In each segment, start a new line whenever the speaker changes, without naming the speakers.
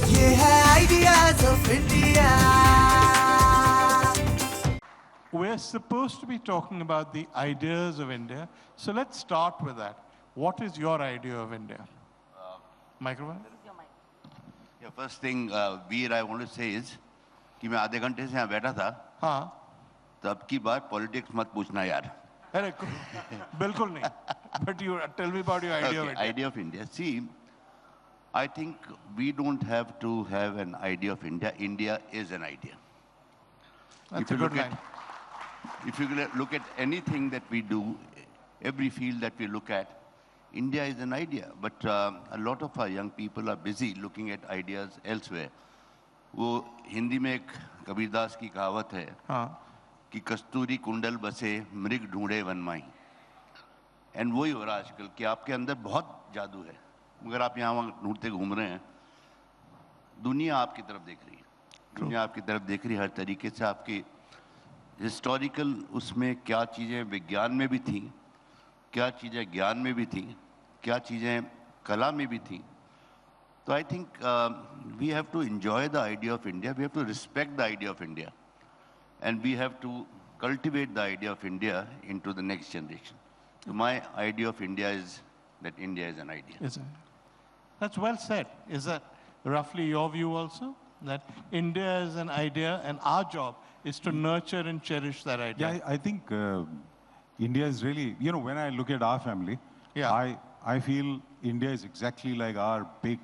ये है Ideas of India.
We're supposed to be talking about the ideas of India. So let's start with that. What is your idea of India? Microphone?
Yeah, first thing, Veer, I want to say is कि मैं आधे घंटे से यहाँ बैठा था
हाँ
तब की बात पॉलिटिक्स मत पूछना यार.
अरे बिल्कुल नहीं. But you tell me about your idea of
Okay,
India.
idea of India. See, I think we don't have to have an idea of India. India is an idea.
That's a good line.
If you look at anything that we do, every field that we look at, India is an idea. But a lot of our young people are busy looking at ideas elsewhere. वो हिंदी में एक कबीरदास की कहावत है कि कस्तूरी कुंडल बसे मृग ढूंढे वनमाई. एंड वही हो रहा है आजकल कि आपके अंदर बहुत जादू है मगर आप यहाँ वहाँ ढूंढते घूम रहे हैं. दुनिया आपकी तरफ देख रही है. दुनिया आपकी तरफ देख रही है हर तरीके से. आपकी हिस्टोरिकल उसमें क्या चीज़ें विज्ञान में भी थी, क्या चीज़ें ज्ञान में भी थी, क्या चीज़ें कला में भी थी. So I think we have to enjoy the idea of India. We have to respect the idea of India. And we have to cultivate the idea of India into the next generation. So my idea of India is that India is an idea.
Is it? That's well said. Is that roughly your view also? That India is an idea and our job is to nurture and cherish that idea?
Yeah, I think India is really, you know, when I look at our family,
Yeah.
I feel India is exactly like our big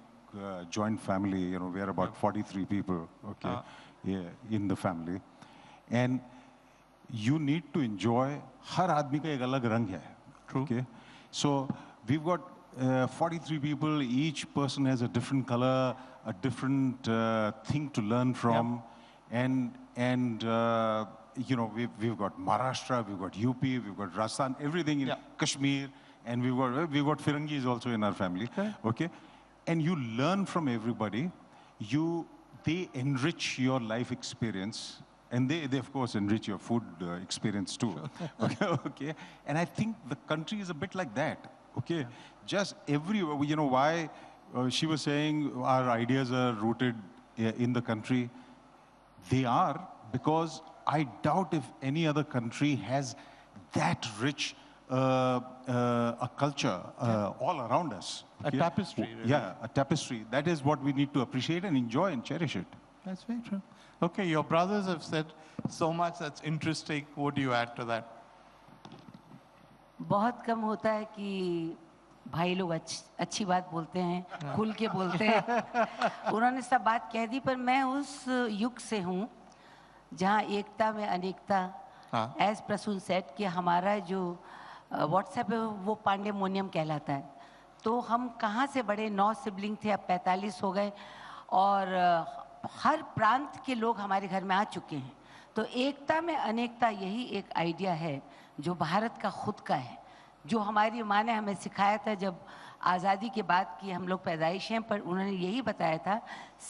joint family. You know, we are about 43 people, okay, in the family. And you need to enjoy, हर आदमी का एक अलग रंग है.
True.
Okay. So we've got 43 people, each person has a different color, a different thing to learn from. And you know, we've got Maharashtra, we've got UP, we've got Rajasthan, everything in Kashmir, and we've got Firangis also in our family. Okay. And you learn from everybody. They enrich your life experience. And they of course enrich your food experience too. Okay. And I think the country is a bit like that. Okay. Just everywhere, you know, why she was saying our ideas are rooted in the country. They are, because I doubt if any other country has that rich a culture all around us.
Okay? A tapestry. Really.
Yeah, a tapestry. That is what we need to appreciate and enjoy and cherish it.
That's very true. Okay, your brothers have said so much that's interesting. What do you add to that?
बहुत कम होता है कि भाई लोग अच्छी बात बोलते हैं, खुल के बोलते हैं. उन्होंने सब बात कह दी, पर मैं उस युग से हूँ जहाँ एकता में अनेकता, एज प्रसून सेट, कि हमारा जो व्हाट्सएप है वो पांडेमोनियम कहलाता है. तो हम कहाँ से बड़े 9 सिबलिंग थे, अब 45 हो गए, और हर प्रांत के लोग हमारे घर में आ चुके हैं. तो एकता में अनेकता, यही एक आइडिया है जो भारत का खुद का है, जो हमारी माँ ने हमें सिखाया था जब आज़ादी के बाद की हम लोग पैदाइश हैं. पर उन्होंने यही बताया था,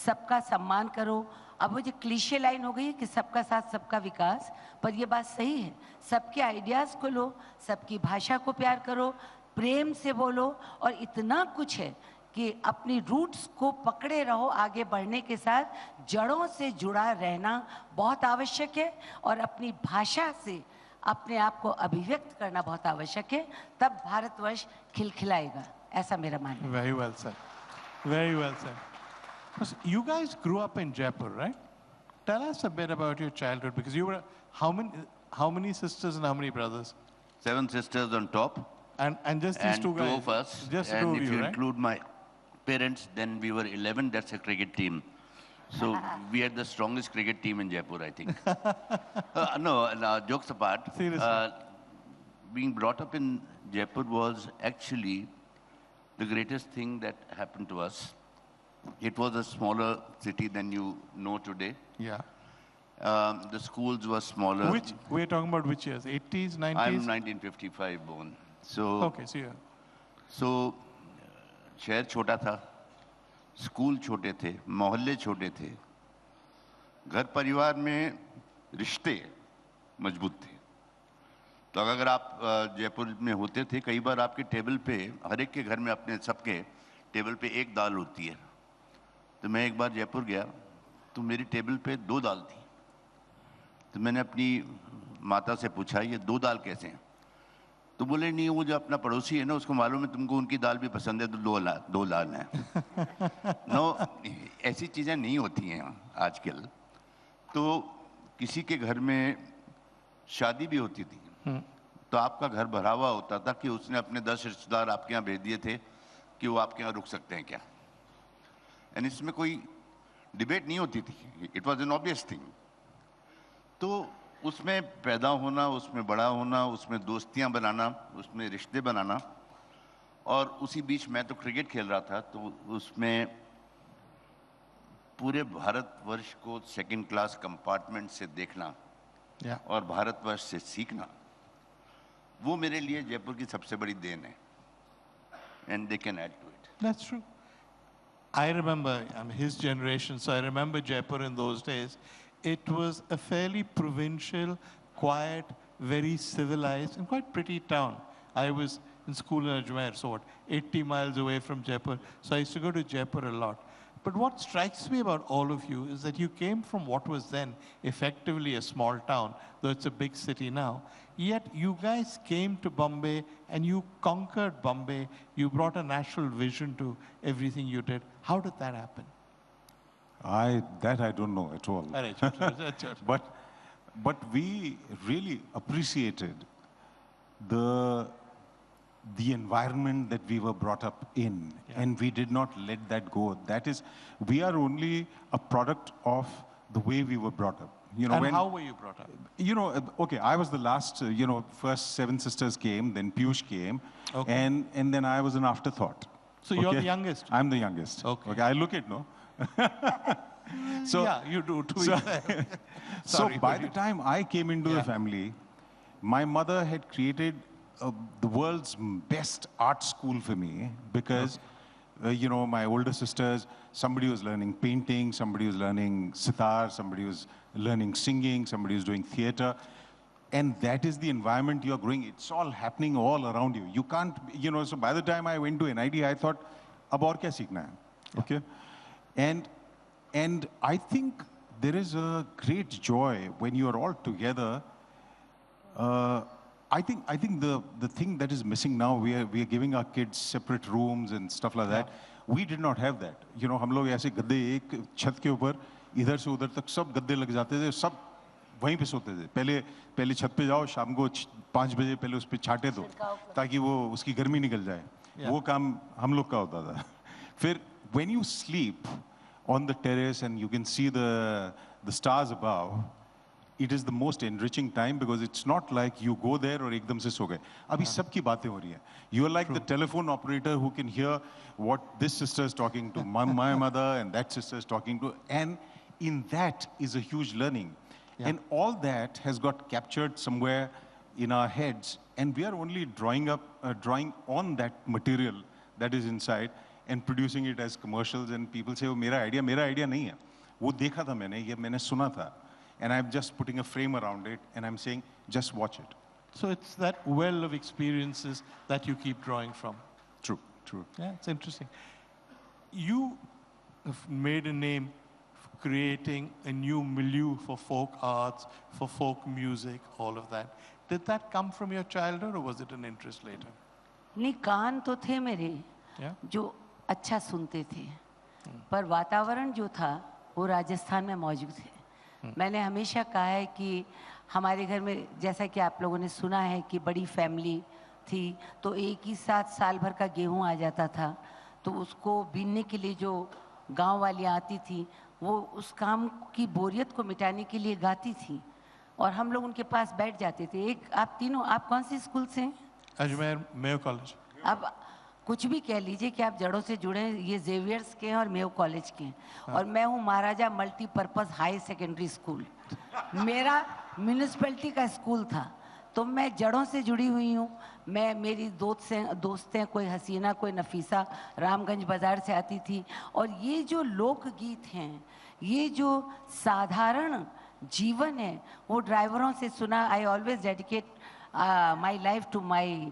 सबका सम्मान करो. अब वो जो क्लीशे लाइन हो गई है कि सबका साथ सबका विकास, पर ये बात सही है. सबके आइडियाज़ को लो, सबकी भाषा को प्यार करो, प्रेम से बोलो, और इतना कुछ है कि अपनी रूट्स को पकड़े रहो. आगे बढ़ने के साथ जड़ों से जुड़ा रहना बहुत आवश्यक है, और अपनी भाषा से अपने आप को अभिव्यक्त करना बहुत आवश्यक है. तब भारतवर्ष खिलखिलाएगा, ऐसा मेरा मानना है.
Very well said. Very well said. You guys grew up in Jaipur, right? Tell us a bit about your childhood, because you were how many sisters and how many brothers?
7 sisters on top.
And just these
and
two guys.
2 of us.
Just
and
2 of
if
you,
you
right?
include my parents, then we were 11. That's a cricket team. So we had the strongest cricket team in Jaipur, I think. No, jokes apart.
Seriously.
Being brought up in Jaipur was actually the greatest thing that happened to us. It was a smaller city than you know today.
Yeah.
The schools were smaller.
We're talking about which years? 80s, 90s?
I'm 1955 born. So.
Okay, so yeah.
So शहर छोटा था, school छोटे थे, मोहल्ले छोटे थे, घर परिवार में रिश्ते मजबूत थे. तो अगर आप जयपुर में होते थे, कई बार आपके टेबल पे, हर एक के घर में अपने सबके टेबल पे एक दाल होती है, तो मैं एक बार जयपुर गया तो मेरी टेबल पे 2 दाल थी। तो मैंने अपनी माता से पूछा ये 2 दाल कैसे हैं? तो बोले नहीं, वो जो अपना पड़ोसी है ना उसको मालूम है तुमको उनकी दाल भी पसंद है तो 2 दाल हैं। नो, ऐसी चीज़ें नहीं होती हैं आजकल। तो किसी के घर में शादी भी होती थी तो आपका घर भरा हुआ होता था कि उसने अपने 10 रिश्तेदार आपके यहाँ भेज दिए थे कि वो आपके यहाँ रुक सकते हैं क्या। एंड इसमें कोई डिबेट नहीं होती थी, it was an obvious thing. तो उसमें पैदा होना, उसमें बड़ा होना, उसमें दोस्तियां बनाना, उसमें रिश्ते बनाना, और उसी बीच मैं तो क्रिकेट खेल रहा था तो उसमें पूरे भारतवर्ष को सेकंड क्लास कंपार्टमेंट से देखना और भारतवर्ष से सीखना, वो मेरे लिए जयपुर की सबसे बड़ी देन है। And they can add to it.
That's true. I remember, I'm his generation, so I remember Jaipur in those days. It was a fairly provincial, quiet, very civilized, and quite pretty town. I was in school in Ajmer, so what, 80 miles away from Jaipur. So I used to go to Jaipur a lot. But what strikes me about all of you is that you came from what was then effectively a small town, though it's a big city now. Yet you guys came to Bombay and you conquered Bombay. You brought a national vision to everything you did. How did that happen?
I don't know at all. But we really appreciated the environment that we were brought up in, and we did not let that go. That is, we are only a product of the way we were brought up. You know,
And how were you brought up?
You know, okay, I was the last, first 7 sisters came, then Piyush came, and then I was an afterthought.
So you're the youngest?
I'm the youngest.
Okay.
I look it, no? So,
yeah, you do too.
So by the time I came into the family, my mother had created the world's best art school for me because, my older sisters, somebody was learning painting, somebody was learning sitar, somebody was learning singing, somebody was doing theater. And that is the environment you're growing. It's all happening all around you. You can't, so by the time I went to NID, I thought, ab aur kya seekhna hai? Okay? And I think there is a great joy when you are all together. I think the thing that is missing now, we are giving our kids separate rooms and stuff like that. We did not have that. हम लोग ऐसे गद्दे एक छत के ऊपर इधर से उधर तक सब गद्दे लग जाते थे, सब वहीं पे सोते थे। पहले छत पे जाओ, शाम को 5 बजे पहले उस पे छाटे दो ताकि वो उसकी गर्मी निकल जाए। वो काम हम लोग का होता था। फिर when you sleep on the terrace and you can see the stars above, it is the most enriching time because it's not like you go there और एकदम से सो गए। अभी सबकी बातें हो रही हैं। You are like the telephone operator who can hear what this sister is talking to my mother and that sister is talking to, and in that is a huge learning. And all that has got captured somewhere in our heads, and we are only drawing on that material that is inside and producing it as commercials, and people say, oh, मेरा idea नहीं है, वो देखा था मैंने, ये मैंने सुना था, and I'm just putting a frame around it, and I'm saying, just watch it.
So it's that well of experiences that you keep drawing from.
True.
Yeah, it's interesting. You have made a name creating a new milieu for folk arts, for folk music, all of that. Did that come from your childhood or was it an interest later?
नहीं, कान तो थे मेरे जो अच्छा सुनते थे, पर वातावरण जो था वो राजस्थान में मौजूद है। मैंने हमेशा कहा है कि हमारे घर में, जैसा कि आप लोगों ने सुना है कि बड़ी फैमिली थी, तो एक ही साथ साल भर का गेहूं आ जाता था, तो उसको बीनने के लिए जो गांव वाली आती थी, वो उस काम की बोरियत को मिटाने के लिए गाती थी और हम लोग उनके पास बैठ जाते थे। एक आप तीनों, आप कौन से स्कूल से हैं?
Ajmer Mayo college.
अब कुछ भी कह लीजिए कि आप जड़ों से जुड़े हैं, ये जेवियर्स के हैं और मेयो कॉलेज के हैं, और मैं हूँ महाराजा मल्टीपर्पज़ हाई सेकेंडरी स्कूल। मेरा म्यूनिसिपैलिटी का स्कूल था, तो मैं जड़ों से जुड़ी हुई हूँ। मेरी दोस्त हैं, कोई हसीना, कोई नफीसा, रामगंज बाज़ार से आती थी। और ये जो लोकगीत हैं, ये जो साधारण जीवन है, वो ड्राइवरों से सुना। I always dedicate my life to my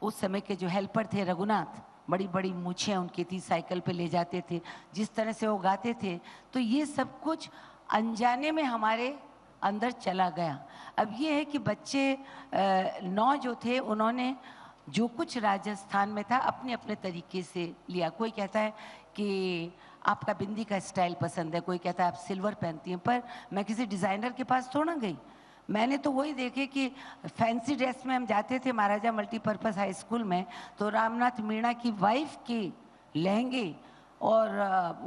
उस समय के जो हेल्पर थे रघुनाथ, बड़ी बड़ी मूछें उनकी थी, साइकिल पे ले जाते थे, जिस तरह से वो गाते थे, तो ये सब कुछ अनजाने में हमारे अंदर चला गया। अब ये है कि बच्चे 9 जो थे उन्होंने जो कुछ राजस्थान में था अपने अपने तरीके से लिया। कोई कहता है कि आपका बिंदी का स्टाइल पसंद है, कोई कहता है आप सिल्वर पहनती हैं, पर मैं किसी डिज़ाइनर के पास थोड़ा गई। मैंने तो वही देखे कि फैंसी ड्रेस में हम जाते थे महाराजा मल्टीपर्पज़ हाई स्कूल में, तो रामनाथ मीणा की वाइफ के लहंगे और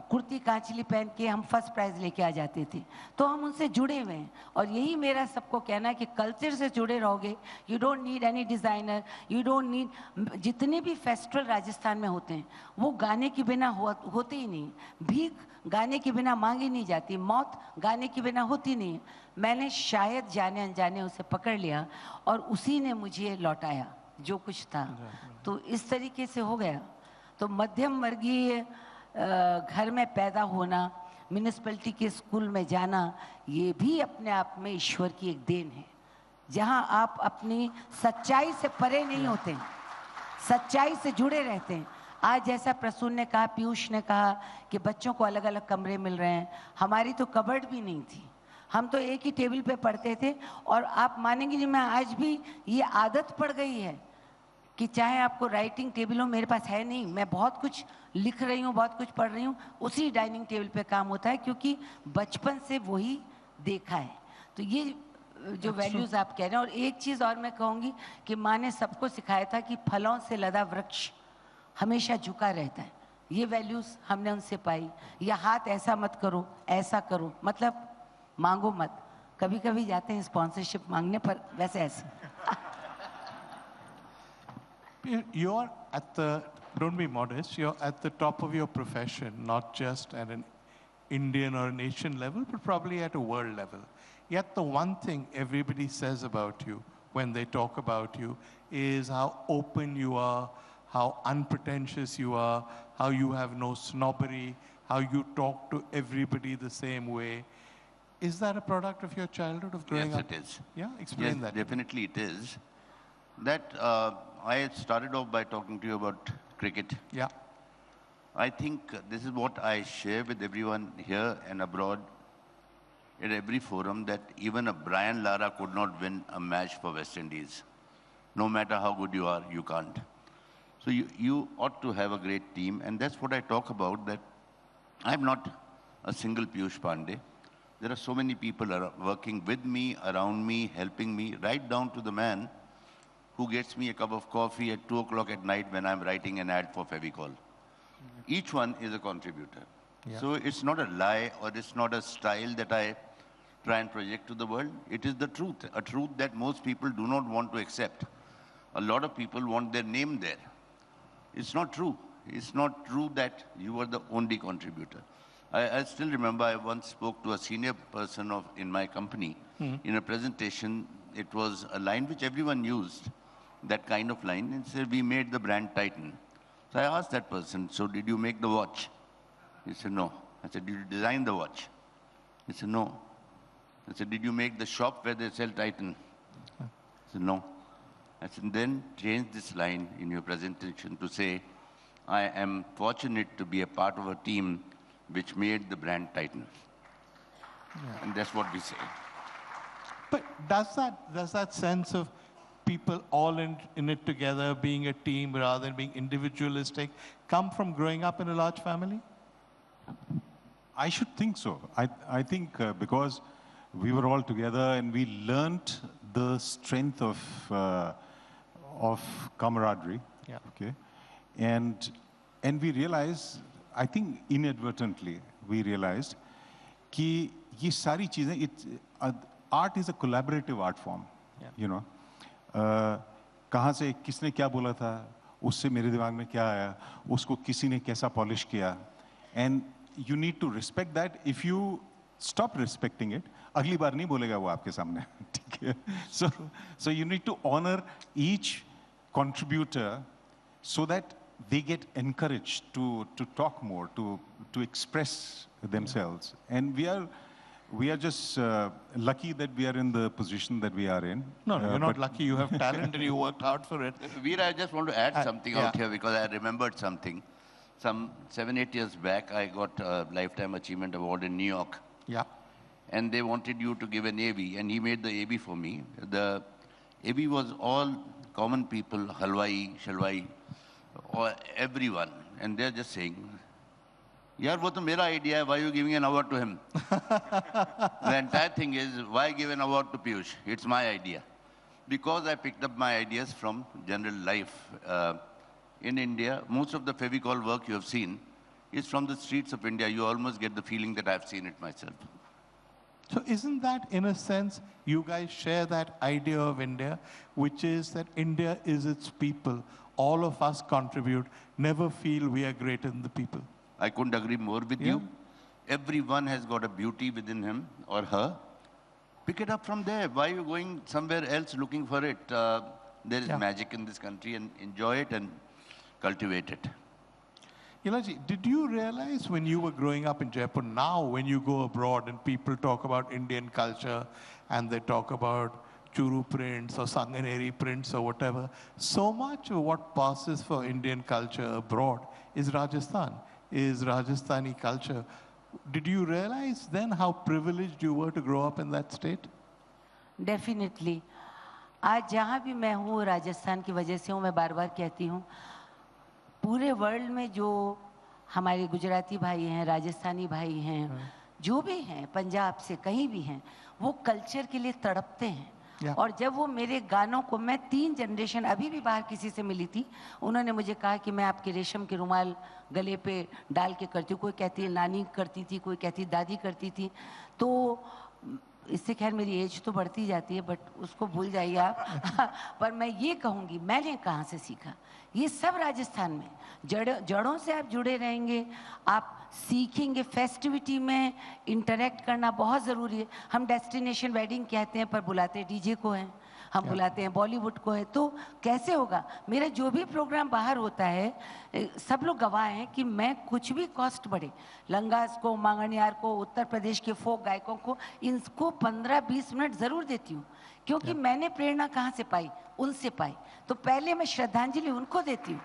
कुर्ती कांचली पहन के हम फर्स्ट प्राइज़ लेके आ जाते थे। तो हम उनसे जुड़े हुए हैं, और यही मेरा सबको कहना है कि कल्चर से जुड़े रहोगे। You don't need any designer, you don't need, जितने भी फेस्टिवल राजस्थान में होते हैं वो गाने के बिना होते ही नहीं। भीख गाने के बिना मांगी नहीं जाती, मौत गाने के बिना होती नहीं। मैंने शायद जाने अनजाने उसे पकड़ लिया और उसी ने मुझे लौटाया जो कुछ था। तो इस तरीके से हो गया। तो मध्यम वर्गीय घर में पैदा होना, म्यूनिसिपैलिटी के स्कूल में जाना, ये भी अपने आप में ईश्वर की एक देन है, जहां आप अपनी सच्चाई से परे नहीं होते, सच्चाई से जुड़े रहते हैं। आज जैसा प्रसून ने कहा, पीयूष ने कहा कि बच्चों को अलग अलग कमरे मिल रहे हैं, हमारी तो कबर्ड भी नहीं थी, हम तो एक ही टेबल पे पढ़ते थे। और आप मानेंगे नहीं, मैं आज भी ये आदत पड़ गई है कि चाहे आपको राइटिंग टेबल हो, मेरे पास है नहीं, मैं बहुत कुछ लिख रही हूँ, बहुत कुछ पढ़ रही हूँ, उसी डाइनिंग टेबल पे काम होता है, क्योंकि बचपन से वही देखा है। तो ये जो वैल्यूज़ आप कह रहे हैं। और एक चीज़ और मैं कहूँगी कि माँ ने सबको सिखाया था कि फलों से लदा वृक्ष हमेशा झुका रहता है। ये वैल्यूज़ हमने उनसे पाई। या हाथ ऐसा मत करो, ऐसा करो, मतलब मांगो मत। कभी कभी जाते हैं स्पॉन्सरशिप मांगने पर, वैसे ऐसे।
You're at the, don't be modest, you're at the top of your profession, not just at an Indian or an Asian level, but probably at a world level. Yet the one thing everybody says about you when they talk about you is how open you are, how unpretentious you are, how you have no snobbery, how you talk to everybody the same way. Is that a product of your childhood, of growing up?
Yes, it is.
Yeah, explain
Yes,
that.
definitely it is. That I started off by talking to you about cricket.
Yeah.
I think this is what I share with everyone here and abroad at every forum, that even a Brian Lara could not win a match for West Indies. No matter how good you are, you can't. So you ought to have a great team, and that's what I talk about, that I'm not a single Piyush Pandey. There are so many people working with me, around me, helping me, right down to the man who gets me a cup of coffee at 2 o'clock at night when I'm writing an ad for Fevicol. Each one is a contributor.
Yeah.
So it's not a lie, or it's not a style that I try and project to the world. It is the truth, a truth that most people do not want to accept. A lot of people want their name there. It's not true. It's not true that you are the only contributor. I still remember I once spoke to a senior person in my company. In a presentation. It was a line which everyone used, that kind of line, and said, we made the brand Titan. So I asked that person, so did you make the watch? He said, no. I said, did you design the watch? He said, no. I said, did you make the shop where they sell Titan? He said, no. I said, then change this line in your presentation to say, I am fortunate to be a part of a team which made the brand Titan. Yeah. And that's what we say.
But does that sense of people all in it together, being a team rather than being individualistic, come from growing up in a large family?
I should think so. I think because we were all together and we learnt the strength of camaraderie.
Yeah.
Okay. And we realized, I think inadvertently, we realized कि ये सारी चीजें, art is a collaborative art form.
Yeah.
You know, कहाँ से किसने क्या बोला था, उससे मेरे दिमाग में क्या आया, उसको किसी ने कैसा polish किया, and you need to respect that. If you stop respecting it, अगली बार नहीं बोलेगा वो आपके सामने, ठीक है? So you need to honor each contributor so that they get encouraged to talk more, to express themselves. And we are We are just lucky that we are in the position that we are in.
No, no, you're not
but-
lucky. You have talent and you worked hard for it.
Veer, I just want to add something out
yeah.
here because I remembered something. Some 7-8 years back, I got a Lifetime Achievement Award in New York.
Yeah.
And they wanted you to give an AV, and he made the AV for me. The AV was all common people, halwai, shalwai, or everyone. And they're just saying, yaar, wo to mera idea hai, why are you giving an award to him? The entire thing is, why give an award to Piyush? It's my idea. Because I picked up my ideas from general life. In India, most of the Fevicol work you have seen is from the streets of India. You almost get the feeling that I've seen it myself.
So isn't that, in a sense, you guys share that idea of India, which is that India is its people. All of us contribute. Never feel we are greater than the people.
I couldn't agree more with you. Everyone has got a beauty within him or her. Pick it up from there. Why are you going somewhere else looking for it? There is magic in this country, and enjoy it and cultivate it.
Ilaji, did you realize when you were growing up in Jaipur, now when you go abroad and people talk about Indian culture and they talk about churu prints or Sanganeri prints or whatever, so much of what passes for Indian culture abroad is Rajasthan, is Rajasthani culture. Did you realize then how privileged you were to grow up in that state?
Definitely आज जहाँ भी मैं हूँ राजस्थान की वजह से हूँ. मैं बार बार कहती हूँ पूरे वर्ल्ड में जो हमारे गुजराती भाई हैं, राजस्थानी भाई हैं, जो भी हैं, पंजाब से कहीं भी हैं, वो कल्चर के लिए तड़पते हैं. और जब वो मेरे गानों को, मैं 3 जनरेशन अभी भी बाहर किसी से मिली थी, उन्होंने मुझे कहा कि मैं आपके रेशम के रुमाल गले पे डाल के करती हूँ. कोई कहती है नानी करती थी, कोई कहती दादी करती थी. तो इससे खैर मेरी एज तो बढ़ती जाती है, बट उसको भूल जाइए आप. पर मैं ये कहूँगी, मैंने कहाँ से सीखा? ये सब राजस्थान में जड़ों से आप जुड़े रहेंगे, आप सीखेंगे. फेस्टिविटी में इंटरेक्ट करना बहुत ज़रूरी है. हम डेस्टिनेशन वेडिंग कहते हैं पर बुलाते डीजे को हैं, हम बुलाते हैं बॉलीवुड को है. तो कैसे होगा? मेरा जो भी प्रोग्राम बाहर होता है, सब लोग गवाह हैं कि मैं कुछ भी कॉस्ट बढ़े, लंगास को, मांगनियार को, उत्तर प्रदेश के फोक गायकों को, इनको 15-20 मिनट ज़रूर देती हूँ. क्योंकि मैंने प्रेरणा कहाँ से पाई? उनसे पाई. तो पहले मैं श्रद्धांजलि उनको देती हूँ.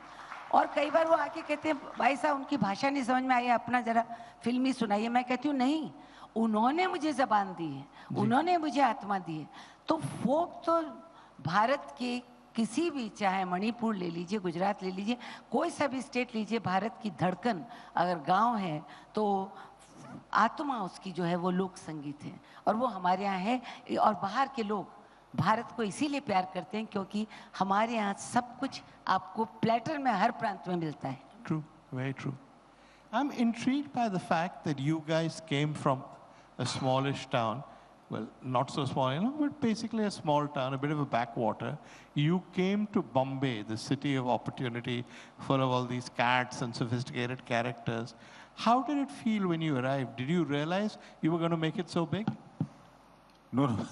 और कई बार वो आके कहते हैं भाई साहब उनकी भाषा नहीं समझ में आई, अपना ज़रा फिल्मी सुनाइए. मैं कहती हूँ नहीं, उन्होंने मुझे ज़बान दी है, उन्होंने मुझे आत्मा दी है. तो फोक तो भारत के किसी भी, चाहे मणिपुर ले लीजिए, गुजरात ले लीजिए, कोई सा भी स्टेट लीजिए, भारत की धड़कन अगर गांव है तो आत्मा उसकी जो है वो लोक संगीत है. और वो हमारे यहाँ है. और बाहर के लोग भारत को इसीलिए प्यार करते हैं क्योंकि हमारे यहाँ सब कुछ आपको प्लेटर में हर प्रांत में मिलता है.
True, very true. I'm intrigued by the fact that you guys came from a smallish town. Well, not so small, you know, but basically a small town, a bit of a backwater. You came to Bombay, the city of opportunity, full of all these cats and sophisticated characters. How did it feel when you arrived? Did you realize you were going to make it so big?
No, no.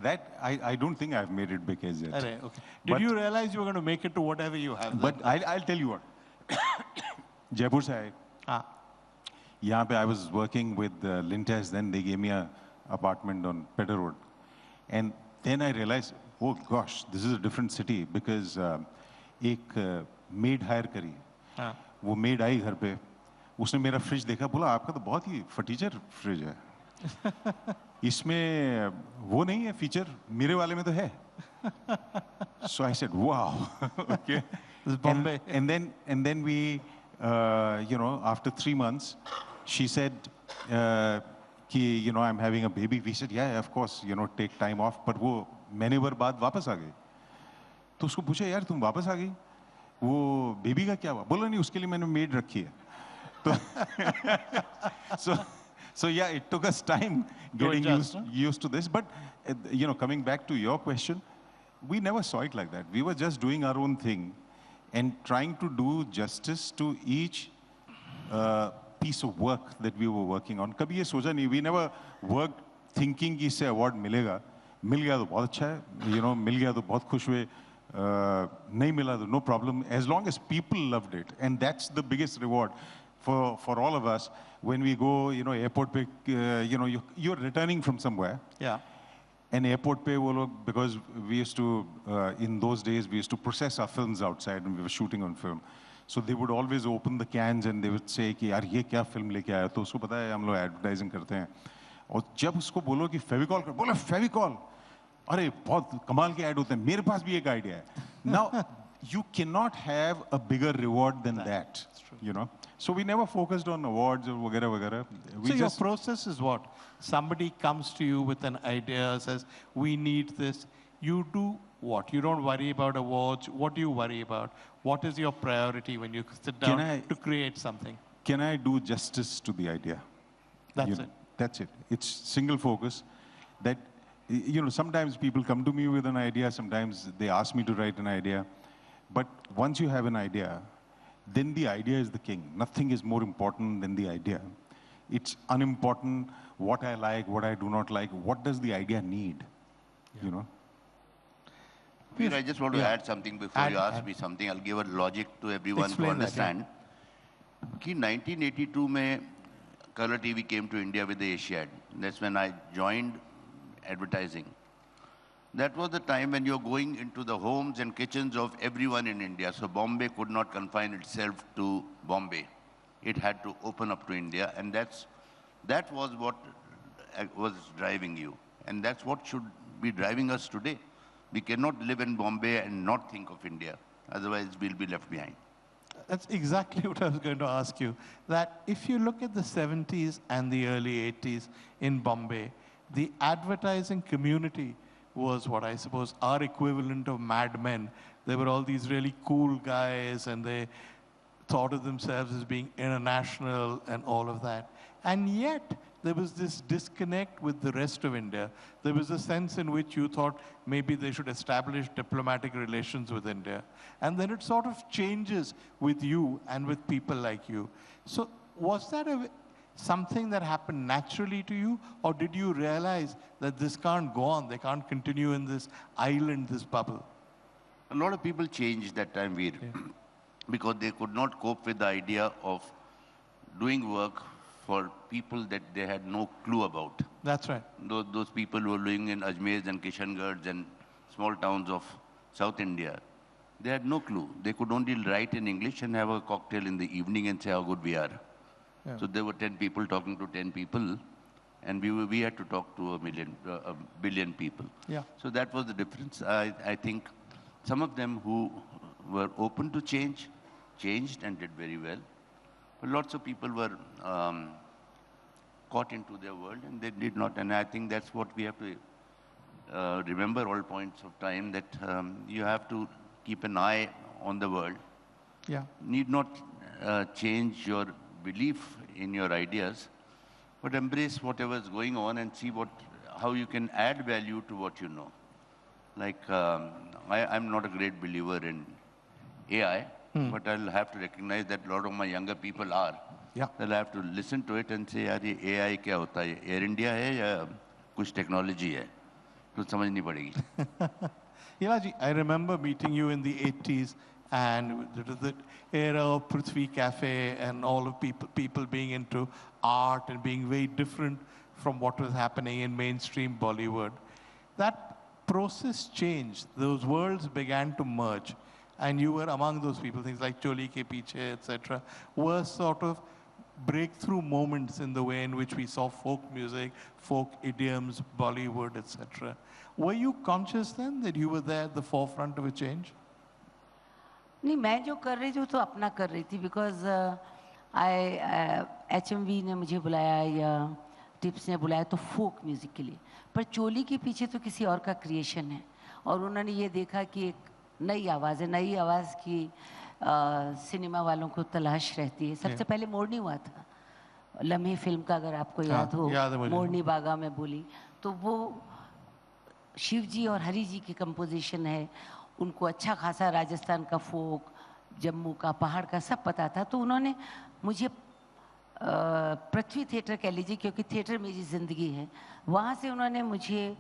That, I don't think I've made it big as yet.
Okay. Did you realize you were going to make it to whatever you have?
But I'll tell you what. Jaipur se aaye.
Ah.
यहाँ पे I was working with Lintas, then they gave me a apartment on Pedder Road. And then I realized, oh gosh, this is a different city because एक maid hire करी.
हाँ.
वो maid आई घर पे, उसने मेरा फ्रिज देखा, बोला आपका तो बहुत ही फटीचर फ्रिज है. इसमें वो नहीं है फीचर, मेरे वाले में तो है. So I said, wow. Okay.
This is Bombay.
And then we, you know, after 3 months, she said, कि, you know, I'm having a baby. We said, yeah, of course, you know, take time off. But वो महीने भर बाद वापस आ गई. तो उसको पूछा, यार तुम वापस आ गई, वो बेबी का क्या हुआ? बोला नहीं, उसके लिए मैंने मेड रखी है. तो so yeah, it took us time getting used to this. But you know, coming back to your question, we never saw it like that. We were just doing our own thing and trying to do justice to each piece of work that we were working on. कभी ये सोचा नहीं. We never worked thinking कि इससे award मिलेगा. मिल गया तो बहुत अच्छा है. You know, मिल गया तो बहुत खुश हुए. नहीं मिला तो no problem. As long as people loved it, and that's the biggest reward. for all of us, when we go, you know, airport pe, you know, you're returning from somewhere.
Yeah.
And airport pe wo log, because we used to, in those days, we used to process our films outside and we were shooting on film. So they would always open the cans and they would say कि यार ये क्या film लेके आया, तो उसको पता है हम लोग advertising करते हैं. और जब उसको बोलो कि फेविकॉल कर, बोले फेविकॉल, अरे बहुत कमाल के ऐड होते हैं, मेरे पास भी एक आइडिया है. Now you cannot have a bigger reward than that, you know. So we never focused on awards or वगैरह वगैरह.
So your process is what? Somebody comes to you with an idea, says, we need this. You do what? You don't worry about awards. What do you worry about? What is your priority when you sit down to create something?
Can I do justice to the idea?
That's it.
That's it. It's single focus. That, you know, sometimes people come to me with an idea, sometimes they ask me to write an idea. But once you have an idea, then the idea is the king. Nothing is more important than the idea. It's unimportant what I like, what I do not like. What does the idea need? You know?
Peter, I just want to add something before you ask me something. I'll give a logic to everyone to understand. That, in 1982, mein, Color TV came to India with the Asiad. That's when I joined advertising. That was the time when you're going into the homes and kitchens of everyone in India. So Bombay could not confine itself to Bombay. It had to open up to India, and that was what was driving you. And that's what should be driving us today. We cannot live in Bombay and not think of India. Otherwise, we'll be left behind.
That's exactly what I was going to ask you. That if you look at the 70s and the early 80s in Bombay, the advertising community was what I suppose our equivalent of Mad Men. There were all these really cool guys and they thought of themselves as being international and all of that. And yet, there was this disconnect with the rest of India. There was a sense in which you thought maybe they should establish diplomatic relations with India. And then it sort of changes with you and with people like you. So was that something that happened naturally to you? Or did you realize that this can't go on? They can't continue in this island, this bubble?
A lot of people changed that time, Veer, because they could not cope with the idea of doing work for people that they had no clue about.
That's right.
Those people who were living in Ajmer and Kishangarh and small towns of South India, they had no clue. They could only write in English and have a cocktail in the evening and say how good we are. Yeah. So there were 10 people talking to 10 people, and we had to talk to a billion people.
Yeah.
So that was the difference. I think some of them who were open to change, changed and did very well. But lots of people were caught into their world and they did not. And I think that's what we have to remember all points of time, that you have to keep an eye on the world.
Yeah.
Need not change your belief in your ideas, but embrace whatever is going on and see how you can add value to what you know. Like, I'm not a great believer in AI, but I'll have to recognize that a lot of my younger people are.
Yeah.
I'll have to listen to it and say, यार ये AI क्या होता है? Air India है या कुछ technology है? कुछ समझनी पड़ेगी.
Ilaji, I remember meeting you in the 80s and the era of Prithvi Cafe and all of people being into art and being very different from what was happening in mainstream Bollywood. That process changed. Those worlds began to merge. And you were among those people. Things like Choli Ke Piche, etc., were sort of breakthrough moments in the way in which we saw folk music, folk idioms, Bollywood, etc. Were you conscious then that you were there at the forefront of a change?
नहीं, मैं जो कर रही थी वो तो अपना कर रही थी, because HMV ने मुझे बुलाया या टिप्स ने बुलाया तो फोक म्यूजिक के लिए, पर चोली के पीछे तो किसी और का क्रिएशन है और उन्होंने ये देखा कि एक नई आवाज़ है, नई आवाज़ की सिनेमा वालों को तलाश रहती है. सबसे पहले मोरनी हुआ था, लम्हे फिल्म का अगर आपको याद हो, मोरनी बागा में बोली, तो वो शिव जी और हरि जी की कंपोजिशन है. उनको अच्छा खासा राजस्थान का फोक, जम्मू का, पहाड़ का सब पता था. तो उन्होंने मुझे पृथ्वी थिएटर कह लीजिए, क्योंकि थिएटर मेरी ज़िंदगी है, वहाँ से उन्होंने मुझे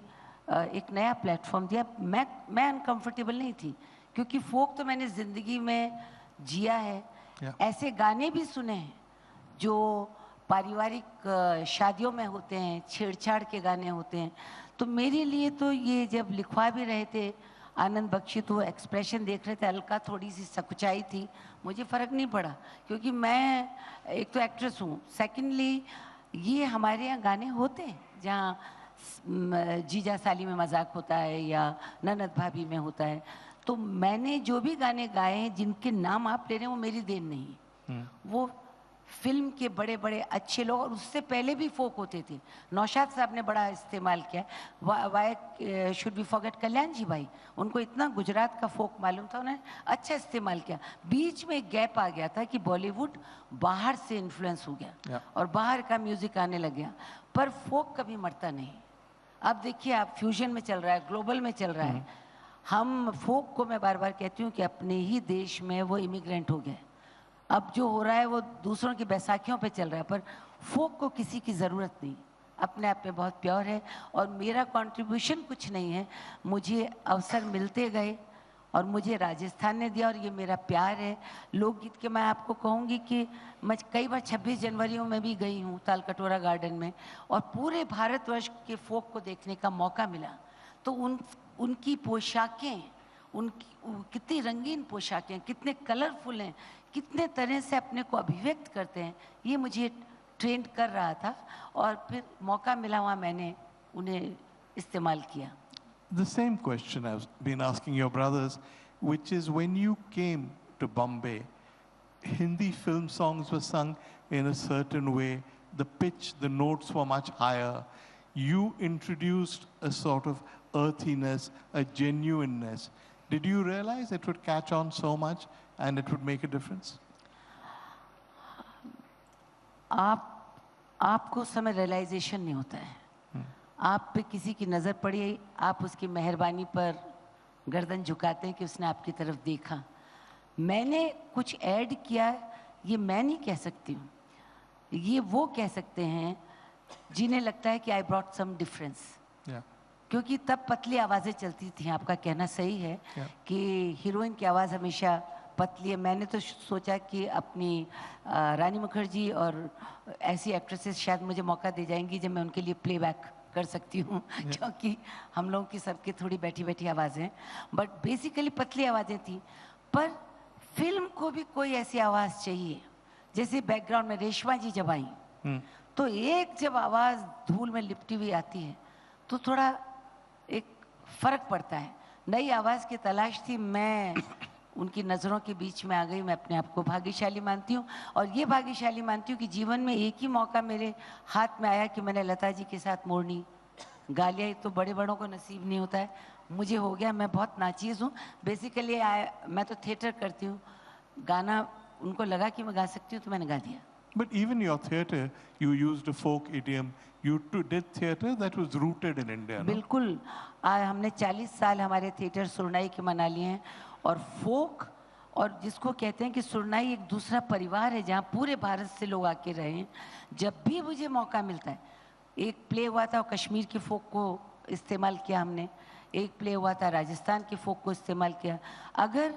एक नया प्लेटफॉर्म दिया. मैं अनकंफर्टेबल नहीं थी, क्योंकि फोक तो मैंने ज़िंदगी में जिया है. ऐसे गाने भी सुने हैं जो पारिवारिक शादियों में होते हैं, छेड़छाड़ के गाने होते हैं। तो मेरे लिए तो ये जब लिखवा भी रहे थे आनंद बख्शी, तो एक्सप्रेशन देख रहे थे, अलका थोड़ी सी सकुचाई थी, मुझे फ़र्क नहीं पड़ा, क्योंकि मैं एक तो एक्ट्रेस हूँ, सेकेंडली ये हमारे यहाँ गाने होते हैं जहाँ जीजा साली में मजाक होता है या ननद भाभी में होता है। तो मैंने जो भी गाने गाए हैं जिनके नाम आप ले रहे हैं, वो मेरी देन नहीं, वो फिल्म के बड़े बड़े अच्छे लोग, और उससे पहले भी फोक होते थे। नौशाद साहब ने बड़ा इस्तेमाल किया, वाई शुड बी फॉरगेट कल्याण जी भाई, उनको इतना गुजरात का फोक मालूम था, उन्होंने अच्छा इस्तेमाल किया। बीच में एक गैप आ गया था कि बॉलीवुड बाहर से इन्फ्लुएंस हो गया और बाहर का म्यूजिक आने लग गया, पर फोक कभी मरता नहीं। अब देखिए आप, फ्यूजन में चल रहा है, ग्लोबल में चल रहा है। हम फोक को, मैं बार बार कहती हूँ कि अपने ही देश में वो इमिग्रेंट हो गए। अब जो हो रहा है वो दूसरों की बैसाखियों पे चल रहा है, पर फोक को किसी की ज़रूरत नहीं, अपने आप में बहुत प्योर है। और मेरा कंट्रीब्यूशन कुछ नहीं है, मुझे अवसर मिलते गए और मुझे राजस्थान ने दिया, और ये मेरा प्यार है लोकगीत के। मैं आपको कहूँगी कि मैं कई बार 26 जनवरी में भी गई हूँ तालकटोरा गार्डन में, और पूरे भारतवर्ष के फोक को देखने का मौका मिला। तो उनकी पोशाकें, उनकी कितनी रंगीन पोशाकें, कितने कलरफुल हैं, कितने तरह से अपने को अभिव्यक्त करते हैं, ये मुझे ट्रेंड कर रहा था, और फिर मौका मिला वहाँ मैंने उन्हें इस्तेमाल किया।
The same question I've been asking your brothers, which is when you came to Bombay, Hindi film songs were sung in a certain way, the pitch, the notes were much higher. You introduced a sort of earthiness, a genuineness. Did you realize it would catch on so much and it would make a difference?
आपको समय realisation नहीं होता है, आप पे किसी की नज़र पड़ी, आप उसकी मेहरबानी पर गर्दन झुकाते हैं कि उसने आपकी तरफ देखा। मैंने कुछ ऐड किया, ये मैं नहीं कह सकती हूँ, ये वो कह सकते हैं जिन्हें लगता है कि आई ब्रॉट सम डिफरेंस। क्योंकि तब पतली आवाज़ें चलती थी, आपका कहना सही है कि हीरोइन की आवाज़ हमेशा पतली है। मैंने तो सोचा कि अपनी रानी मुखर्जी और ऐसी एक्ट्रेसेस शायद मुझे मौका दे जाएंगी जब मैं उनके लिए प्लेबैक कर सकती हूँ, क्योंकि हम लोगों की सबकी थोड़ी बैठी बैठी आवाज़ें, बट बेसिकली पतली आवाज़ें थी। पर फिल्म को भी कोई ऐसी आवाज़ चाहिए, जैसे बैकग्राउंड में रेशमा जी जब आई, तो एक जब आवाज़ धूल में लिपटी हुई आती है तो थोड़ा एक फ़र्क पड़ता है। नई आवाज़ की तलाश थी, मैं उनकी नज़रों के बीच में आ गई। मैं अपने आप को भाग्यशाली मानती हूँ, और ये भाग्यशाली मानती हूँ कि जीवन में एक ही मौका मेरे हाथ में आया कि मैंने लता जी के साथ मोरनी गा लिया। तो बड़े बड़ों को नसीब नहीं होता है, मुझे हो गया। मैं बहुत नाचीज़ हूँ बेसिकली। मैं तो थिएटर करती हूँ, गाना उनको लगा कि मैं गा सकती हूँ तो मैंने गा दिया।
But even your theatre, you used a folk idiom. You too did theatre that was rooted in India, no?
बिल्कुल, हमने 40 साल हमारे थिएटर सुरनाई के मना लिए हैं, और फोक, और जिसको कहते हैं कि सुरनाई एक दूसरा परिवार है जहाँ पूरे भारत से लोग आके रहे हैं। जब भी मुझे मौका मिलता है, एक प्ले हुआ था कश्मीर के फोक को इस्तेमाल किया हमने, एक प्ले हुआ था राजस्थान के फोक को इस्तेमाल किया। अगर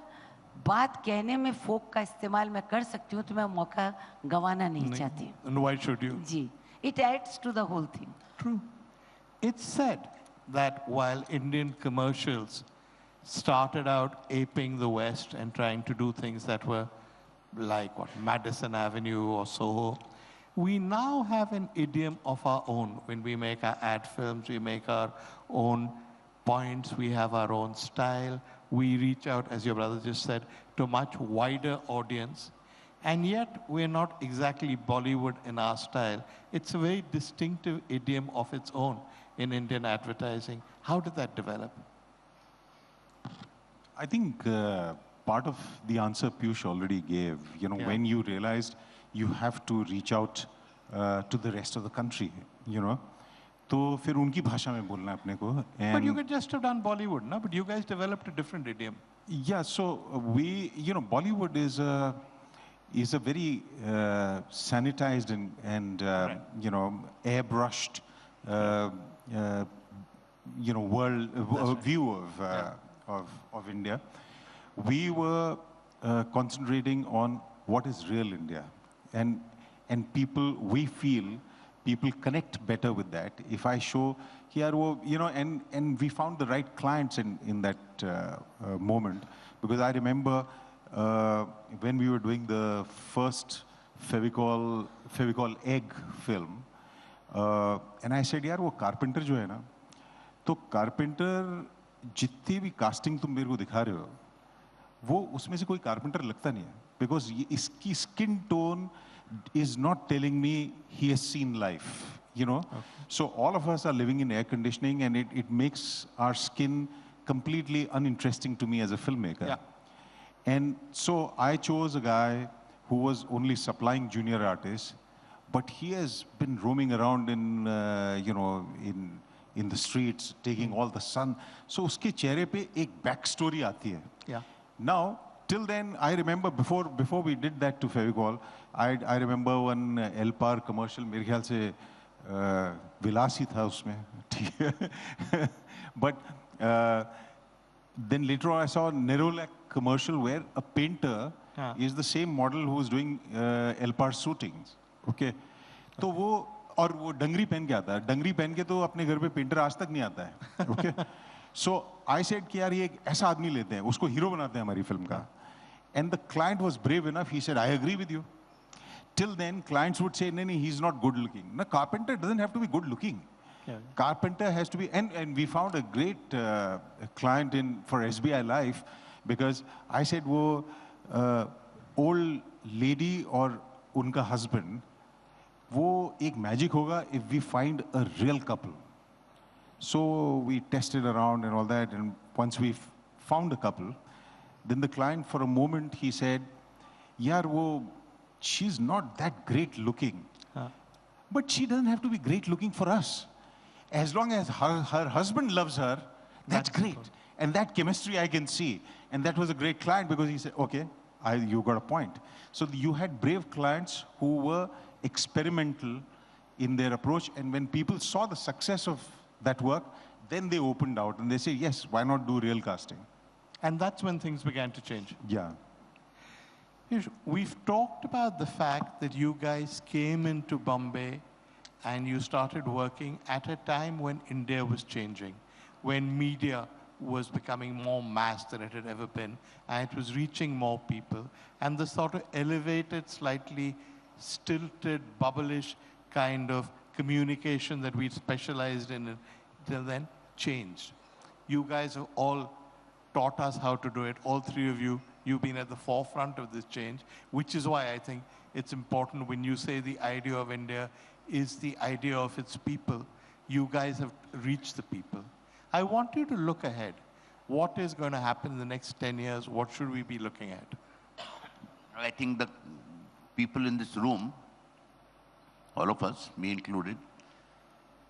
बात कहने में फोक का इस्तेमाल मैं कर सकती हूँ तो मैं मौका गंवाना नहीं चाहती।
And why should you?
Ji, it adds to the whole thing.
True. It's said that while Indian commercials started out aping the West and trying to do things that were like what, Madison Avenue or Soho, we now have an idiom of our own. When we make our ad films, we make our own points, we have our own style. We reach out, as your brother just said, to a much wider audience. And yet, we're not exactly Bollywood in our style. It's a very distinctive idiom of its own in Indian advertising. How did that develop?
I think part of the answer Piyush already gave. You know, when you realized you have to reach out to the rest of the country, you know, तो फिर उनकी भाषा में बोलना अपने को।
But you could just have done Bollywood, no? But you guys developed a different idiom.
Yeah, so we, you know, Bollywood is a very sanitized and
right.
you know, airbrushed, you know, world view of India. We were concentrating on what is real India, and and we feel people connect better with that. If I show here, and we found the right clients in that moment, because I remember when we were doing the first Fevicol Egg film, and I said, यार वो Carpenter जो है ना, तो Carpenter जितनी भी casting तुम मेरे को दिखा रहे हो, वो उसमें से कोई Carpenter लगता नहीं है, because इसकी skin tone is not telling me he has seen life, Okay. So all of us are living in air conditioning, and it makes our skin completely uninteresting to me as a filmmaker.
Yeah.
And so I chose a guy who was only supplying junior artists, but he has been roaming around in the streets, taking all the sun. So उसके चेहरे पे एक backstory आती है.
Yeah.
Now, till then, I remember before we did that to Fevicol, I remember one Elpar commercial, मेरे ख्याल से विलासी था उसमें, ठीक है. But then later on I saw a Nerolac commercial where a painter is the same model who was doing Elpar shootings. Okay. तो वो dungaree पहन के आता है. डंगरी पहन के तो अपने घर पे पेंटर आज तक नहीं आता है. Okay. So I said कि यार ये एक ऐसा आदमी लेते हैं, उसको हीरो बनाते हैं हमारी फिल्म का. And the client was brave enough. He said, I agree with you. Till then, clients would say, no, he's not good looking. No, Carpenter doesn't have to be good looking. Yeah. Carpenter has to be, and we found a great client for SBI Life, because I said, wo old lady or unka husband, wo ek magic hoga if we find a real couple. So we tested around and all that, and once we found a couple, then the client, for a moment, he said, yaar, she's not that great looking. But she doesn't have to be great looking for us. As long as her husband loves her, that's great. Good. And that chemistry I can see. And that was a great client, because he said, okay, you got a point. So you had brave clients who were experimental in their approach. And when people saw the success of that work, then they opened out and they say, yes, why not do real casting?
And that's when things began to change.
Yeah.
We've talked about the fact that you guys came into Bombay and you started working at a time when India was changing, when media was becoming more mass than it had ever been, and it was reaching more people. And the sort of elevated, slightly stilted, bubblish kind of communication that we'd specialized in till then changed. You guys have all taught us how to do it, all three of you. You've been at the forefront of this change, which is why I think it's important when you say the idea of India is the idea of its people. You guys have reached the people. I want you to look ahead. What is going to happen in the next 10 years? What should we be looking at?
I think the people in this room, all of us, me included,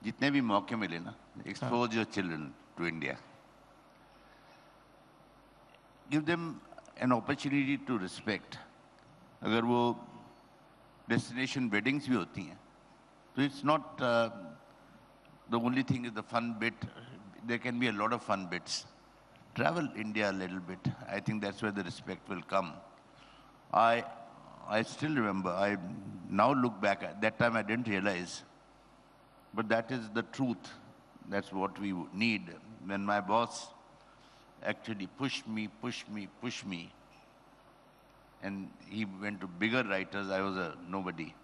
जितने भी मौके मिले ना, expose your children to India. Give them an opportunity to respect. अगर वो destination weddings भी होती हैं, so it's not the only thing is the fun bit. There can be a lot of fun bits. Travel India a little bit. I think that's where the respect will come. I still remember, I now look back, at that time I didn't realize, but that is the truth. That's what we need. When my boss actually pushed me, and he went to bigger writers, I was a nobody.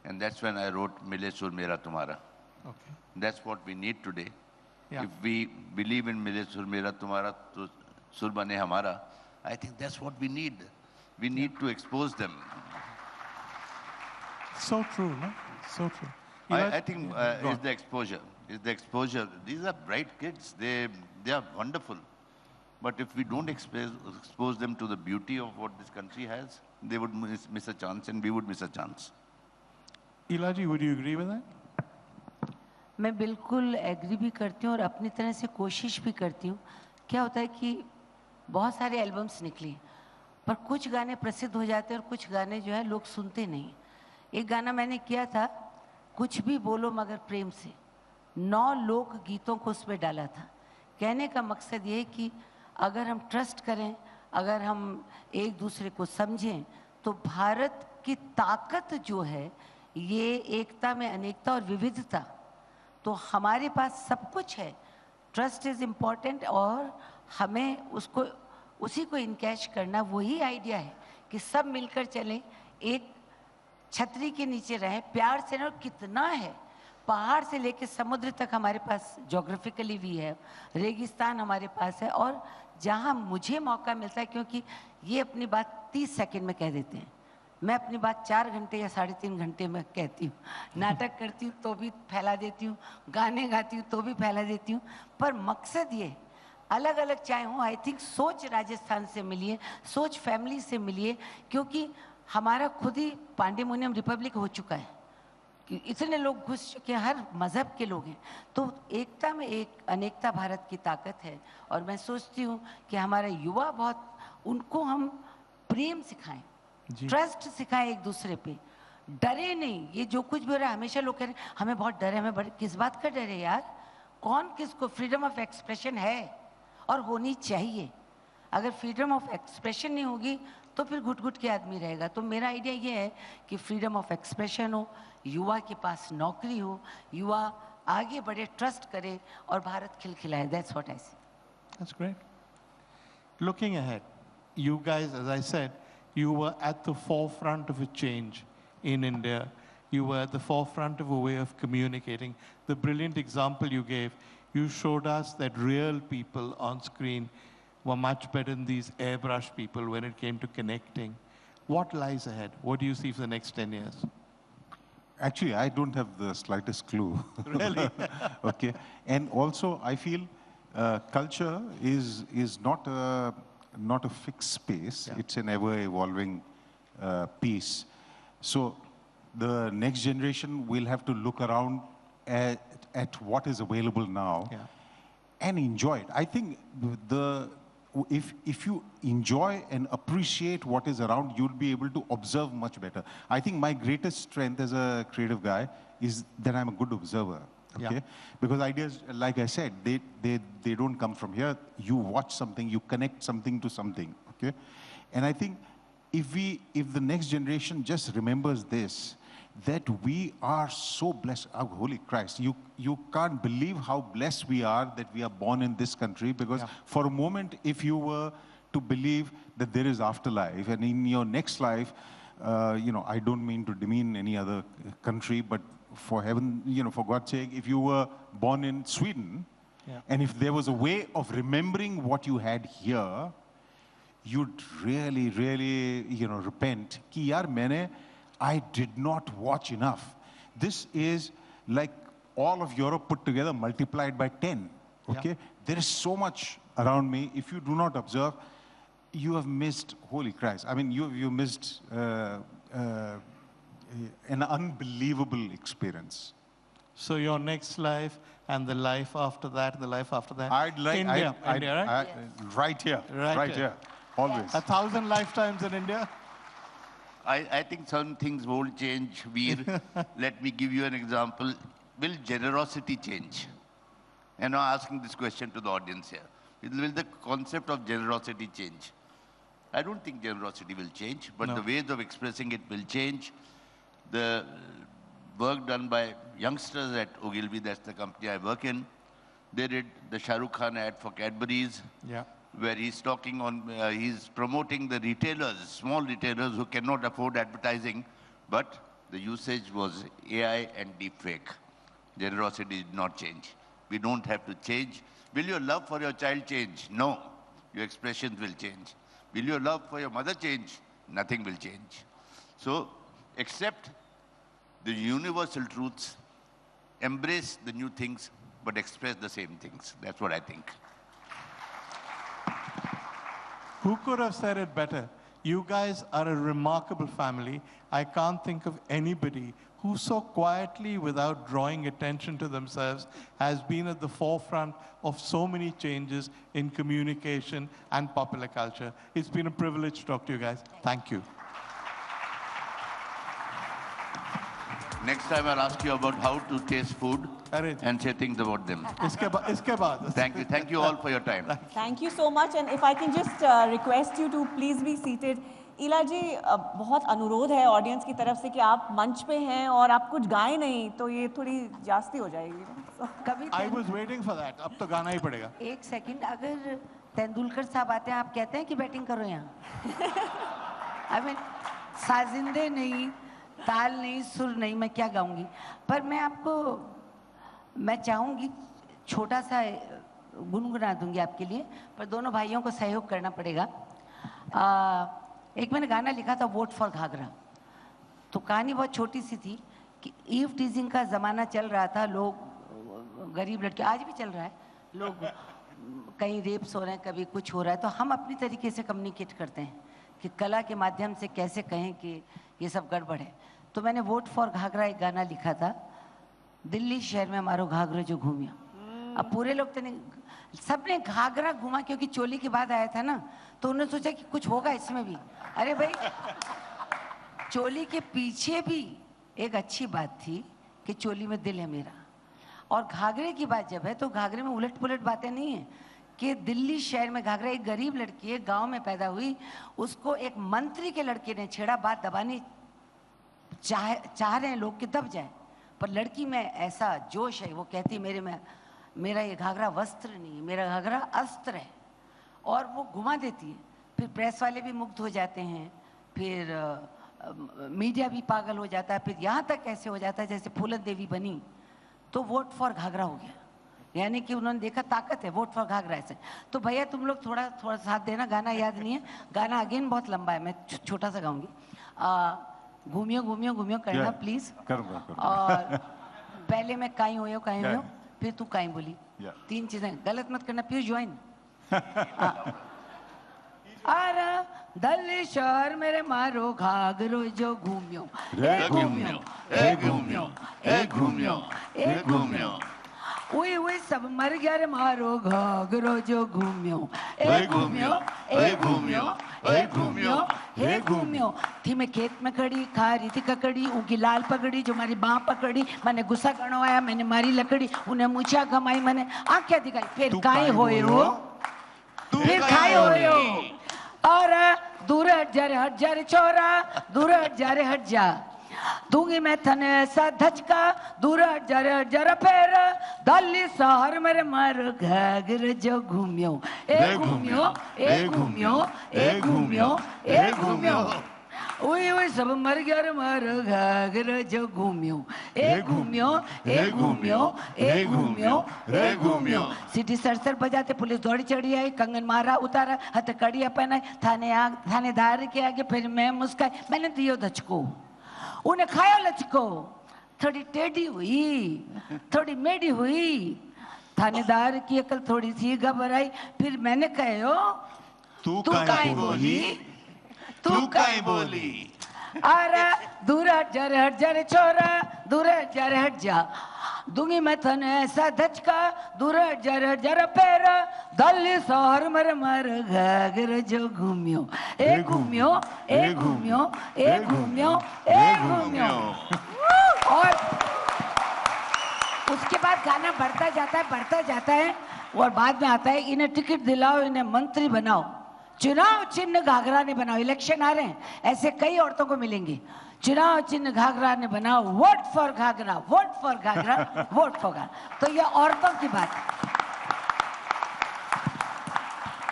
And that's when I wrote Mile Sur Mera Tumhara.
Okay.
That's what we need today.
Yeah.
If we believe in Mile Sur Mera Tumhara, to Sur Bane Hamara, I think that's what we need. We need to expose them.
So true, no? So true.
I think it's the exposure. It's the exposure. These are bright kids. They are wonderful. But if we don't expose them to the beauty of what this country has, they would miss a chance, and we would miss a chance.
Ilaji, would you agree with that?
मैं बिल्कुल agree भी करती हूँ और अपनी तरह से कोशिश भी करती हूँ. क्या होता है कि बहुत सारे एल्बम्स निकली, पर कुछ गाने प्रसिद्ध हो जाते हैं और कुछ गाने जो है लोग सुनते नहीं. एक गाना मैंने किया था, कुछ भी बोलो मगर प्रेम से, 9 लोक गीतों को उसमें डाला था. कहने का मकसद ये है कि अगर हम ट्रस्ट करें, अगर हम एक दूसरे को समझें, तो भारत की ताकत जो है ये एकता में अनेकता और विविधता, तो हमारे पास सब कुछ है। ट्रस्ट इज़ इम्पॉर्टेंट और हमें उसको उसी को इनकैश करना, वही आइडिया है कि सब मिलकर चलें, एक छतरी के नीचे रहें, प्यार से। और कितना है, पहाड़ से लेकर समुद्र तक हमारे पास जोग्राफिकली भी है, रेगिस्तान हमारे पास है। और जहाँ मुझे मौका मिलता है, क्योंकि ये अपनी बात 30 सेकंड में कह देते हैं, मैं अपनी बात 4 घंटे या 3.5 घंटे में कहती हूँ। नाटक करती हूँ तो भी फैला देती हूँ, गाने गाती हूँ तो भी फैला देती हूँ। पर मकसद ये अलग अलग चाहे हो, आई थिंक सोच राजस्थान से मिलिए, सोच फैमिली से मिलिए, क्योंकि हमारा खुद ही पांडेमुनियम रिपब्लिक हो चुका है कि इतने लोग घुस चुके हैं, हर मज़हब के लोग हैं। तो एकता में एक अनेकता भारत की ताकत है। और मैं सोचती हूँ कि हमारे युवा बहुत, उनको हम प्रेम सिखाएं, ट्रस्ट सिखाएं एक दूसरे पे, डरे नहीं। ये जो कुछ भी हो रहा है, हमेशा लोग कह रहे हैं हमें बहुत डर है, हमें बड़े, किस बात का डर है यार? कौन किसको? फ्रीडम ऑफ एक्सप्रेशन है और होनी चाहिए। अगर फ्रीडम ऑफ एक्सप्रेशन नहीं होगी तो फिर घुट घुट के आदमी रहेगा। तो मेरा आइडिया ये है कि फ्रीडम ऑफ एक्सप्रेशन हो, युवा के पास नौकरी हो, युवा आगे बढ़े, ट्रस्ट करे और भारत खिलखिलाए। दैट्स व्हाट आई से।
That's great. Looking ahead, you guys, as I said, you were at the forefront of a change in India. You were at the forefront of a way of communicating. The brilliant example you gave, you showed us that real people on screen were much better than these airbrush people when it came to connecting. What lies ahead? What do you see for the next 10 years?
Actually, I don't have the slightest clue.
Really?
Okay. And also, I feel culture is not a fixed space.
Yeah.
It's an ever-evolving piece. So the next generation will have to look around at what is available now and enjoy it. I think if you enjoy and appreciate what is around, you'll be able to observe much better. I think my greatest strength as a creative guy is that I'm a good observer. Okay?
Yeah.
Because ideas, like I said, they don't come from here. You watch something, you connect something to something. Okay? And I think if the next generation just remembers this, that we are so blessed. Oh, holy Christ, you can't believe how blessed we are that we are born in this country, because for a moment, if you were to believe that there is afterlife, and in your next life, I don't mean to demean any other country, but for heaven, for God's sake, if you were born in Sweden, and if there was a way of remembering what you had here, you'd really, really, repent. Ki yaar, I did not watch enough. This is like all of Europe put together multiplied by 10. Okay? There is so much around me. If you do not observe, you have missed, holy Christ. I mean, you missed an unbelievable experience.
So your next life and the life after that,
I'd like
India, right?
Right here. Right here. Always.
1,000 lifetimes in India?
I think some things won't change, Veer. Let me give you an example. Will generosity change? And I'm asking this question to the audience here. Will the concept of generosity change? I don't think generosity will change, but the ways of expressing it will change. The work done by youngsters at Ogilvy, that's the company I work in, they did the Shah Rukh Khan ad for Cadbury's.
Yeah.
Where he's talking on, he's promoting the retailers, small retailers who cannot afford advertising, but the usage was AI and deepfake. Generosity did not change. We don't have to change. Will your love for your child change? No. Your expressions will change. Will your love for your mother change? Nothing will change. So accept the universal truths, embrace the new things, but express the same things. That's what I think.
Who could have said it better? You guys are a remarkable family. I can't think of anybody who so quietly, without drawing attention to themselves, has been at the forefront of so many changes in communication and popular culture. It's been a privilege to talk to you guys. Thank you.
Next time I'll ask you about how to taste food and say things about them.
Iske baad.
Thank you. Thank you all for your time.
Thank you so much. And if I can just request you to please be seated. इला जी, बहुत अनुरोध है audience की तरफ से कि आप मंच पे हैं और आप कुछ गाएं नहीं तो ये थोड़ी जास्ती हो जाएगी।
कभी
I was waiting for that. अब तो गाना ही पड़ेगा.
एक सेकंड, अगर तेंदुलकर साहब आते हैं, आप कहते हैं कि बैटिंग करो यहाँ? आई मीन साजिंदे नहीं, ताल नहीं, सुर नहीं, मैं क्या गाऊंगी? पर मैं चाहूंगी छोटा सा गुनगुना दूंगी आपके लिए, पर दोनों भाइयों को सहयोग करना पड़ेगा। एक मैंने गाना लिखा था वोट फॉर घाघरा, तो कहानी बहुत छोटी सी थी कि ईव टीजिंग का ज़माना चल रहा था, लोग गरीब लड़के, आज भी चल रहा है, लोग कहीं रेप्स हो रहे हैं, कभी कुछ हो रहा है, तो हम अपनी तरीके से कम्युनिकेट करते हैं कि कला के माध्यम से कैसे कहें कि ये सब गड़बड़ है। तो मैंने वोट फॉर घाघरा एक गाना लिखा था, दिल्ली शहर में मारो घाघरा जो घूमिया। अब पूरे लोग तो नहीं, सबने घाघरा घूमा क्योंकि चोली की बात आया था ना, तो उन्होंने सोचा कि कुछ होगा इसमें भी। अरे भाई, चोली के पीछे भी एक अच्छी बात थी कि चोली में दिल है मेरा। और घाघरे की बात जब है तो घाघरे में उलट पुलट बातें नहीं है कि दिल्ली शहर में घाघरा, एक गरीब लड़की है, गांव में पैदा हुई, उसको एक मंत्री के लड़के ने छेड़ा, बात दबानी चाह रहे हैं लोग कि दब जाए, पर लड़की में ऐसा जोश है, वो कहती मेरा ये घाघरा वस्त्र नहीं है, मेरा घाघरा अस्त्र है, और वो घुमा देती है। फिर प्रेस वाले भी मुग्ध हो जाते हैं, फिर मीडिया भी पागल हो जाता है, फिर यहाँ तक ऐसे हो जाता है जैसे फूलन देवी बनी तो वोट फॉर घाघरा हो गया, यानी कि उन्होंने देखा ताकत है, वोट फॉर घाघरा ऐसे। तो भैया तुम लोग थोड़ा साथ देना, गाना याद नहीं है, गाना अगेन बहुत लंबा है, मैं छोटा सा गाऊंगी। घूमियो घूमियो घूमियो करना प्लीज। और पहले मैं काई हो फिर तू काई बोली, 3 चीजें गलत मत करना, प्लीज ज्वाइन। अरे दिल्ली शहर मेरे मारो घाघरो जो घूमियो, ए घूमियो, ए घूमियो, ए घूमियो, ए घूमियो, उई सब मर गया रे मारो घाघरो जो घूमियो, ए घूमियो, ए घूमियो, ए घूमियो, ए घूमियो। थी मैं खेत में खड़ी, खा रही थी ककड़ी, उनकी लाल पकड़ी जो मारी बाँ पकड़ी, मैंने गुस्सा गणो आया, मैंने मारी लकड़ी, उन्हें मूछा कमाई, मैंने आंखें दिखाई, फिर काई होए हो, फिर खाए होए हो, और दूर हट जा रे छोरा, दूर हट जा, दूंगी मैं थने ऐसा धचका, दूर हट जा रे फिर, दिल्ली शहर मेरे मारो घाघरा जो घूमियो, ए घूमियो, ए घूमियो, ए घूमियो, ए घूमियो, उई सब मर गया रे मारो घाघरा जो घूमियो, ए घूमियो, ए घूमियो, ए घूमियो, ए घूमियो। सीटी सर बजाते पुलिस दौड़ी चढ़ी आई, कंगन मारा उतारा, हथकड़ियां पहनाई, थानेदार के आगे फिर मैं मुस्काई, मैंने दियो धचको, उन्हें खाया लचको, थोड़ी टेढ़ी हुई, थोड़ी मेढ़ी हुई, थानेदार की अकल थोड़ी सी घबराई, फिर मैंने कहो तू काई बोली, तू काई बोली, अरे दूर हट जा रे छोरा, दूर हट जा, दूंगी मैं थने ऐसा धचका, दूर हट जा पैर, दिल्ली शहर मेरे मार घाघरा जो घूमियो, ए घूमियो, ए घूमियो, ए घूमियो, ए घूमियो। और उसके बाद गाना बढ़ता जाता है और बाद में आता है, इन्हें टिकट दिलाओ, इन्हें मंत्री बनाओ, चुनाव चिन्ह घाघरा ने बनाओ, इलेक्शन आ रहे हैं, ऐसे कई औरतों को मिलेंगे, चुनाव चिन्ह घाघरा ने बनाओ, वोट फॉर घाघरा, वोट फॉर घाघरा, वोट फॉर घाघरा। तो ये औरतों की बात है।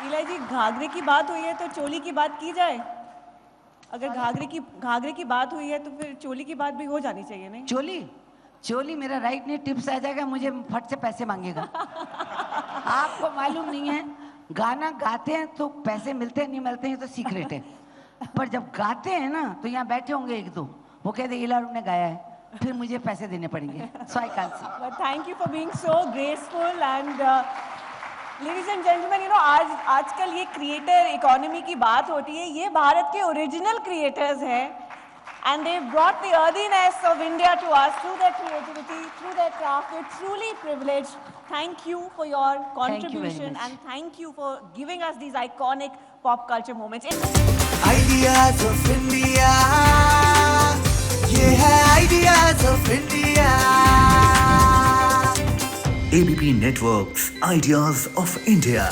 इला जी, घाघरे की बात हुई है तो चोली की बात की जाए। अगर घाघरे की बात हुई है तो फिर चोली की बात भी हो जानी चाहिए, नहीं?
चोली मेरा राइट नहीं, टिप्स आ जाएगा, मुझे फट से पैसे मांगेगा। आपको मालूम नहीं है, गाना गाते हैं तो पैसे मिलते हैं नहीं मिलते हैं तो सीक्रेट है, पर जब गाते हैं ना तो यहाँ बैठे होंगे 1-2, वो कहते इला ने गाया है, फिर मुझे पैसे देने पड़ेंगे। So I can't say.
But thank you for being so graceful and ladies and gentlemen, you know आजकल ये क्रिएटर इकोनॉमी की बात होती है, ये भारत के ओरिजिनल क्रिएटर्स हैं and they brought the earthiness of India to us through their creativity, through their craft. We're truly privileged. Thank you for your contribution and thank you for giving us these iconic pop culture moments.
Ideas of India, ये है Ideas of India.
ABP Networks, Ideas of India.